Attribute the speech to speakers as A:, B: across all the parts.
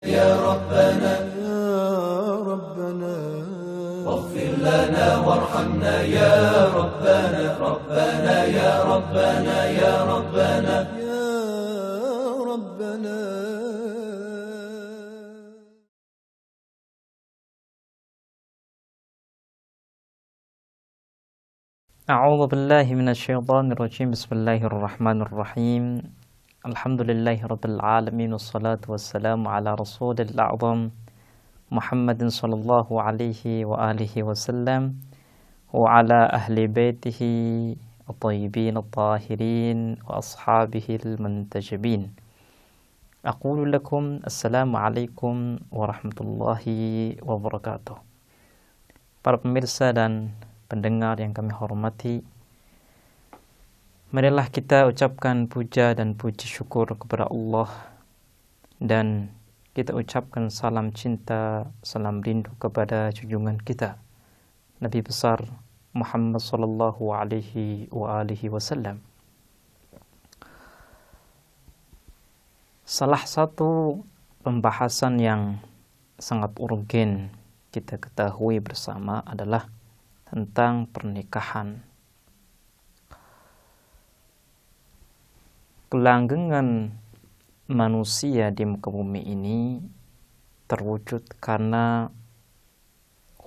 A: يا ربنا واغفر لنا وارحمنا يا ربنا ربنا يا ربنا يا ربنا يا ربنا.
B: أعوذ بالله من الشيطان الرجيم. بسم الله الرحمن الرحيم. الحمد لله رب العالمين والصلاة والسلام على رسول الأعظم محمد صلى الله عليه وآله وسلم وعلى أهل بيته الطيبين الطاهرين وأصحابه المنتجبين. أقول لكم السلام عليكم warahmatullahi wabarakatuh. Para pemirsa dan pendengar yang kami hormati, marilah kita ucapkan puja dan puji syukur kepada Allah, dan kita ucapkan salam cinta, salam rindu kepada junjungan kita Nabi besar Muhammad sallallahu alaihi wa alihi wasallam. Salah satu pembahasan yang sangat urgen kita ketahui bersama adalah tentang pernikahan. Kelanggengan manusia di muka bumi ini terwujud karena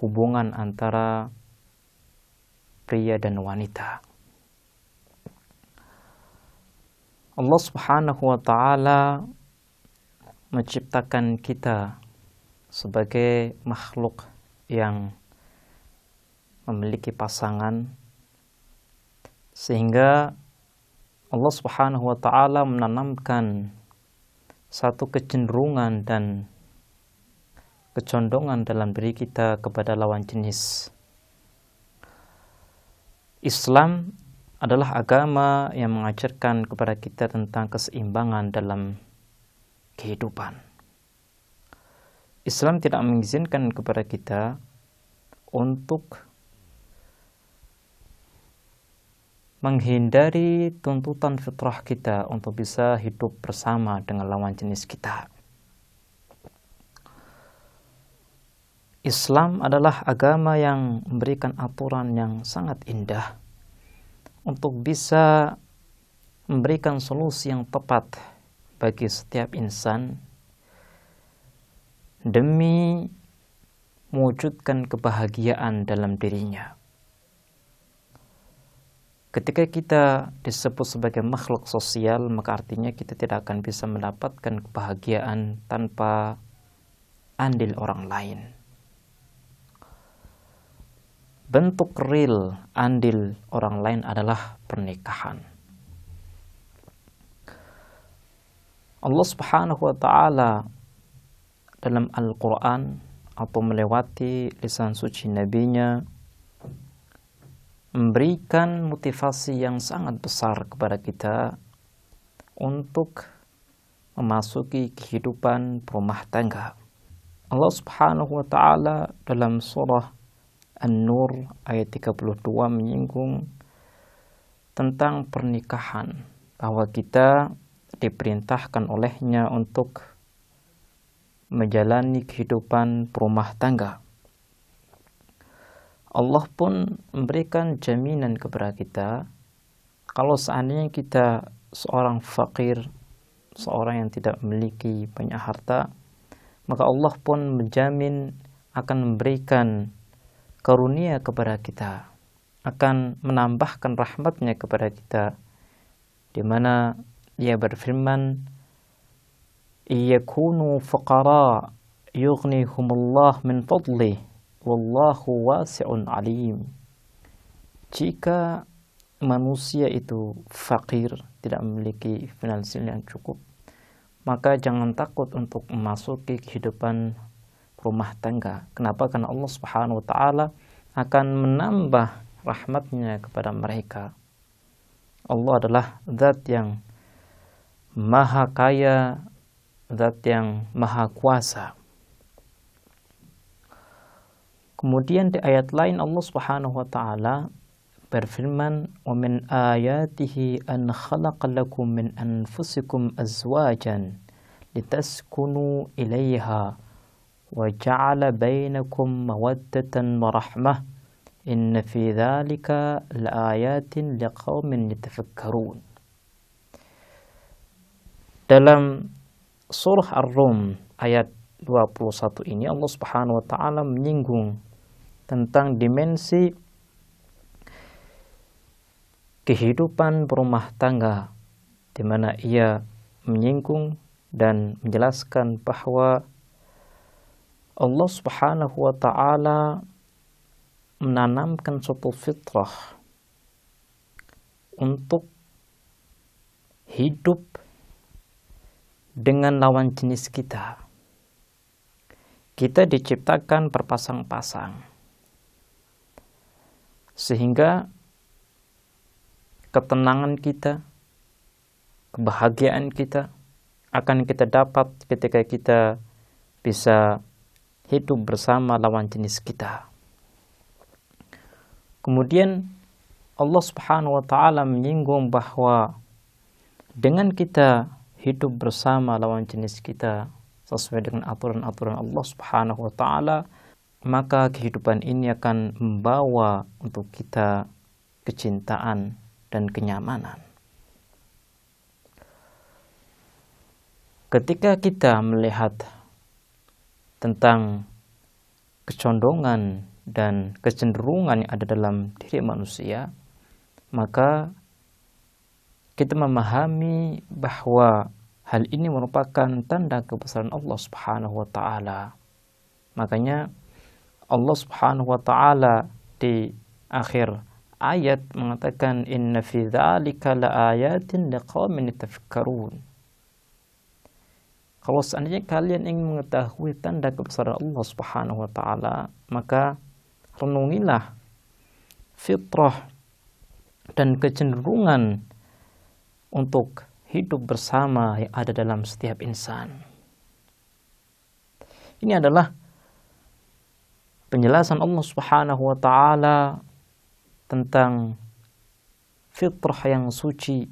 B: hubungan antara pria dan wanita. Allah Subhanahu wa ta'ala menciptakan kita sebagai makhluk yang memiliki pasangan, sehingga Allah Subhanahu wa ta'ala menanamkan satu kecenderungan dan kecondongan dalam diri kita kepada lawan jenis. Islam adalah agama yang mengajarkan kepada kita tentang keseimbangan dalam kehidupan. Islam tidak mengizinkan kepada kita untuk menghindari tuntutan fitrah kita untuk bisa hidup bersama dengan lawan jenis kita. Islam adalah agama yang memberikan aturan yang sangat indah untuk bisa memberikan solusi yang tepat bagi setiap insan demi mewujudkan kebahagiaan dalam dirinya. Ketika kita disebut sebagai makhluk sosial, maka artinya kita tidak akan bisa mendapatkan kebahagiaan tanpa andil orang lain. Bentuk real andil orang lain adalah pernikahan. Allah Subhanahu wa ta'ala dalam Al-Quran atau melewati lisan suci Nabi-Nya memberikan motivasi yang sangat besar kepada kita untuk memasuki kehidupan rumah tangga. Allah Subhanahu wa ta'ala dalam surah An-Nur ayat 32 menyinggung tentang pernikahan, bahwa kita diperintahkan olehnya untuk menjalani kehidupan rumah tangga. Allah pun memberikan jaminan kepada kita, kalau seandainya kita seorang fakir, seorang yang tidak memiliki banyak harta, maka Allah pun menjamin akan memberikan karunia kepada kita, akan menambahkan rahmatnya kepada kita, di mana Dia berfirman, "Iyakunu fuqara yughnihumullah min fadlih wallahu wasi'un alim." Jika manusia itu fakir, tidak memiliki finansial yang cukup, maka jangan takut untuk memasuki kehidupan rumah tangga. Kenapa? Karena Allah Subhanahu wa ta'ala akan menambah rahmatnya kepada mereka. Allah adalah zat yang maha kaya, zat yang maha kuasa. Kemudian di ayat lain Allah Subhanahu wa ta'ala berfirman, "Wa min ayatihi an khalaqa lakum min anfusikum azwajan litaskunu ilaiha wa ja'ala bainakum mawaddatan wa rahmah inna fi dzalika laayatin liqaumin yatafakkarun. Dalam surah Ar-Rum ayat 21 ini Allah Subhanahu wa taala menyinggung tentang dimensi kehidupan berumah tangga, di mana ia menyinggung dan menjelaskan bahwa Allah Subhanahu wa taala menanamkan suatu fitrah untuk hidup dengan lawan jenis kita. Kita diciptakan berpasang-pasang, sehingga ketenangan kita, kebahagiaan kita akan kita dapat ketika kita bisa hidup bersama lawan jenis kita. Kemudian Allah Subhanahu wa taala menyinggung bahwa dengan kita hidup bersama lawan jenis kita sesuai dengan aturan-aturan Allah Subhanahu wa taala, maka kehidupan ini akan membawa untuk kita kecintaan dan kenyamanan. Ketika kita melihat tentang kecondongan dan kecenderungan yang ada dalam diri manusia, maka kita memahami bahwa hal ini merupakan tanda kebesaran Allah Subhanahu wa taala. Makanya Allah Subhanahu wa taala di akhir ayat mengatakan inna fi dzalika laayatin liqaumin yatafakkarun. Kalau seandainya kalian ingin mengetahui tanda kebesaran Allah Subhanahu wa taala, maka renungilah fitrah dan kecenderungan untuk hidup bersama yang ada dalam setiap insan. Ini adalah penjelasan Allah Subhanahu wa taala tentang fitrah yang suci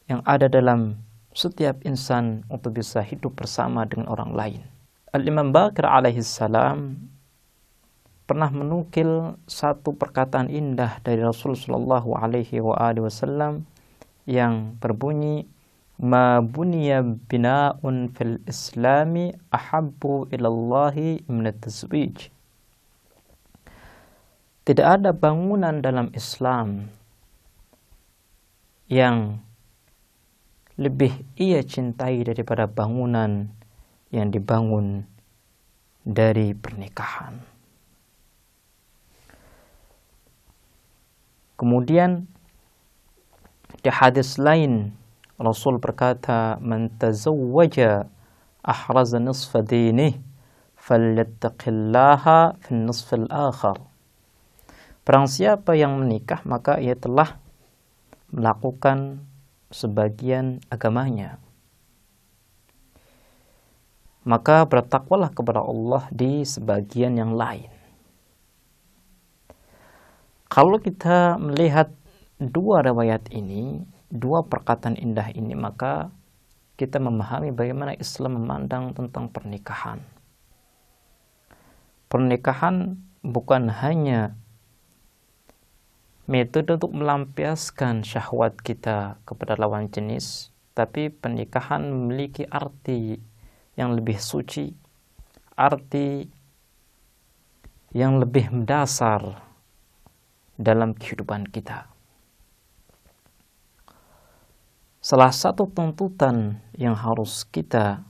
B: yang ada dalam setiap insan untuk bisa hidup bersama dengan orang lain. Al-Imam Baqir alaihi salam pernah menukil satu perkataan indah dari Rasul sallallahu alaihi wasallam yang berbunyi, ma buniya bina'un fil islami ahabbu ilallahi minat tazwij. Tidak ada bangunan dalam Islam yang lebih ia cintai daripada bangunan yang dibangun dari pernikahan. Kemudian di hadis lain Rasul berkata, man tazawwaja ahraza nisfa dinih falyattaqillaha fin nisfil akhar. Barang siapa yang menikah, maka ia telah melakukan sebagian agamanya. Maka bertakwalah kepada Allah di sebagian yang lain. Kalau kita melihat dua riwayat ini, dua perkataan indah ini, maka kita memahami bagaimana Islam memandang tentang pernikahan. Pernikahan bukan hanya metode untuk melampiaskan syahwat kita kepada lawan jenis, tapi pernikahan memiliki arti yang lebih suci, arti yang lebih mendasar dalam kehidupan kita. Salah satu tuntutan yang harus kita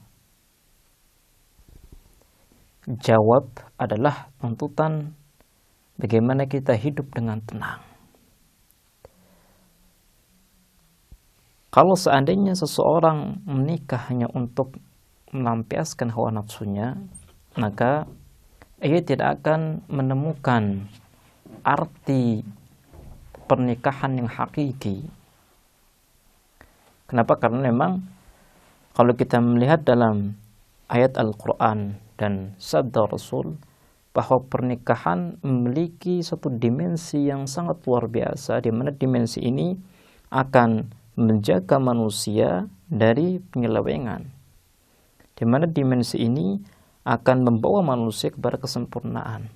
B: jawab adalah tuntutan bagaimana kita hidup dengan tenang. Kalau seandainya seseorang menikah hanya untuk melampiaskan hawa nafsunya, maka ia tidak akan menemukan arti pernikahan yang hakiki. Kenapa? Karena memang kalau kita melihat dalam ayat Al-Quran dan sabda Rasul, bahwa pernikahan memiliki satu dimensi yang sangat luar biasa, di mana dimensi ini akan menjaga manusia dari penyelewengan, di mana dimensi ini akan membawa manusia kepada kesempurnaan.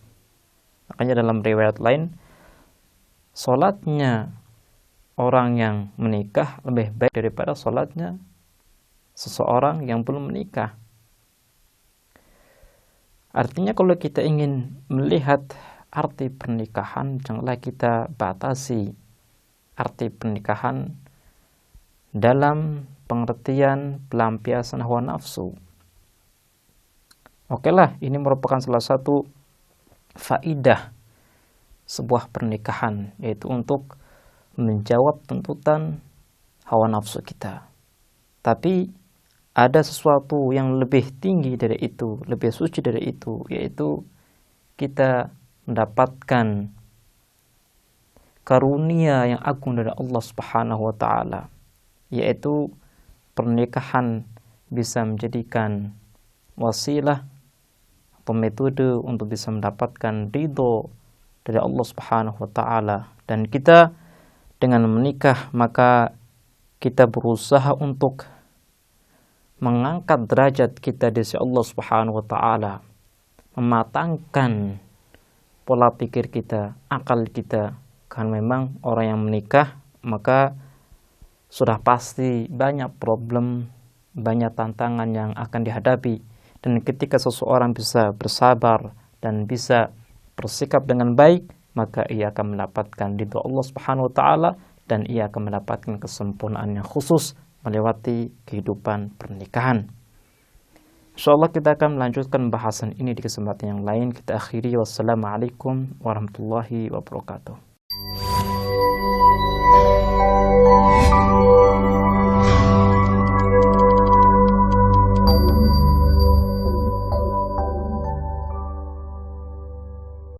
B: Makanya dalam riwayat lain, sholatnya orang yang menikah lebih baik daripada sholatnya seseorang yang belum menikah. Artinya kalau kita ingin melihat arti pernikahan, janganlah kita batasi arti pernikahan dalam pengertian pelampiasan hawa nafsu. Oke lah, ini merupakan salah satu faidah sebuah pernikahan, yaitu untuk menjawab tuntutan hawa nafsu kita. Tapi ada sesuatu yang lebih tinggi dari itu, lebih suci dari itu, yaitu kita mendapatkan karunia yang agung dari Allah Subhanahu wa taala, yaitu pernikahan bisa menjadikan wasilah atau metode untuk bisa mendapatkan ridho dari Allah Subhanahu wa taala. Dan kita dengan menikah maka kita berusaha untuk mengangkat derajat kita di sisi Allah Subhanahu wa taala, mematangkan pola pikir kita, akal kita. Karena memang orang yang menikah maka sudah pasti banyak problem, banyak tantangan yang akan dihadapi. Dan ketika seseorang bisa bersabar dan bisa bersikap dengan baik, maka ia akan mendapatkan ridho Allah Subhanahu wa taala dan ia akan mendapatkan kesempurnaan yang khusus melewati kehidupan pernikahan. Insyaallah kita akan melanjutkan bahasan ini di kesempatan yang lain. Kita akhiri, wassalamualaikum warahmatullahi wabarakatuh.